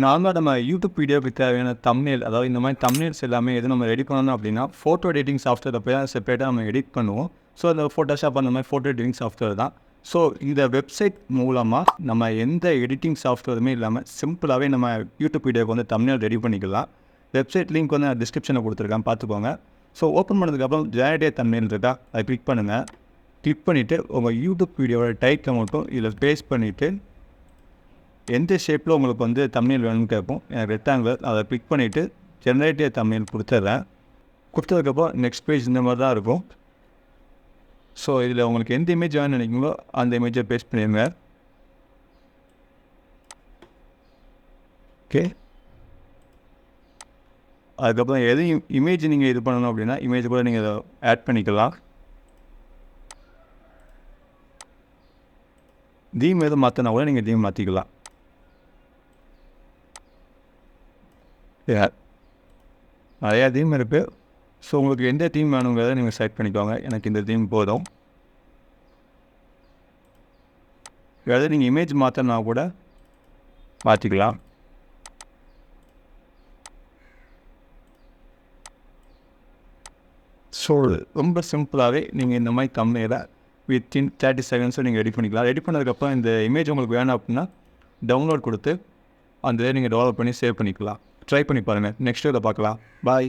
நார்மலாக நம்ம யூடியூப் வீடியோக்கு தேவையான தம்ப்நெயில், அதாவது இந்த மாதிரி தம்ப்நெயில்ஸ் எல்லாமே எது நம்ம ரெடி பண்ணணும் அப்படின்னா ஃபோட்டோ எடிட்டிங் சாஃப்ட்வேரில் போய் செப்பரேட்டாக நம்ம எடிட் பண்ணுவோம். ஸோ அந்த ஃபோட்டோஷாப் அந்த மாதிரி ஃபோட்டோ எடிட்டிங் சாஃப்ட்வேர் தான். ஸோ இந்த வெப்சைட் மூலமாக நம்ம எந்த எடிட்டிங் சாஃப்ட்வேருமே இல்லாமல் சிம்பிளாகவே நம்ம யூடியூப் வீடியோக்கு வந்து தம்ப்நெயில் ரெடி பண்ணிக்கலாம். வெப்சைட் லிங்க் வந்து நான் டிஸ்கிரிப்ஷனில் கொடுத்துருக்கேன், பார்த்துக்கோங்க. ஸோ ஓப்பன் பண்ணதுக்கப்புறம் ஜெனரேட் தம்ப்நெயில் இருக்கா, அதை கிளிக் பண்ணுங்கள். கிளிக் பண்ணிவிட்டு உங்கள் யூடியூப் வீடியோவோட டைட்டில் மட்டும் இதில் பேஸ்ட் பண்ணிவிட்டு எந்த ஷேப்பில் உங்களுக்கு வந்து தம்ப்நெயில் வேணும்னு கேட்போம். எனக்கு ரெக்டாங்குலர், அதை கிளிக் பண்ணிவிட்டு ஜெனரேட்டிவ் தம்ப்நெயில் கொடுத்துட்றேன். கொடுத்ததுக்கப்புறம் நெக்ஸ்ட் பேஜ் இந்த மாதிரி தான் இருக்கும். ஸோ இதில் உங்களுக்கு எந்த இமேஜ் வேணும்னு நினைக்கிறீங்களோ அந்த இமேஜை பேஸ்ட் பண்ணிடுங்க. ஓகே, அதுக்கப்புறம் எதையும் இமேஜ் நீங்கள் இது பண்ணணும் அப்படின்னா இமேஜ் கூட நீங்கள் இதை ஆட் பண்ணிக்கலாம். தீம் எதுவும் மாற்றினா கூட நீங்கள் தீம் மாற்றிக்கலாம். நிறையா தீம் இருக்குது. ஸோ உங்களுக்கு எந்த தீம் வேணுங்கிறத நீங்கள் செலக்ட் பண்ணிக்கோங்க. எனக்கு இந்த தீம் போதும். எதாவது நீங்கள் இமேஜ் மாற்றினா கூட மாற்றிக்கலாம். ஸோ ரொம்ப சிம்பிளாகவே நீங்கள் இந்த மாதிரி தம்ப்நெயிலை வித்தின் 30 செகண்ட்ஸில் நீங்கள் ரெடி பண்ணிக்கலாம். ரெடி பண்ணதுக்கப்புறம் இந்த இமேஜ் உங்களுக்கு வேணும் அப்படின்னா டவுன்லோட் கொடுத்து அந்த நீங்கள் டெவலப் பண்ணி சேவ் பண்ணிக்கலாம். ட்ரை பண்ணி பாருங்கள். நெக்ஸ்ட் இதை பார்க்கலாம். பாய்.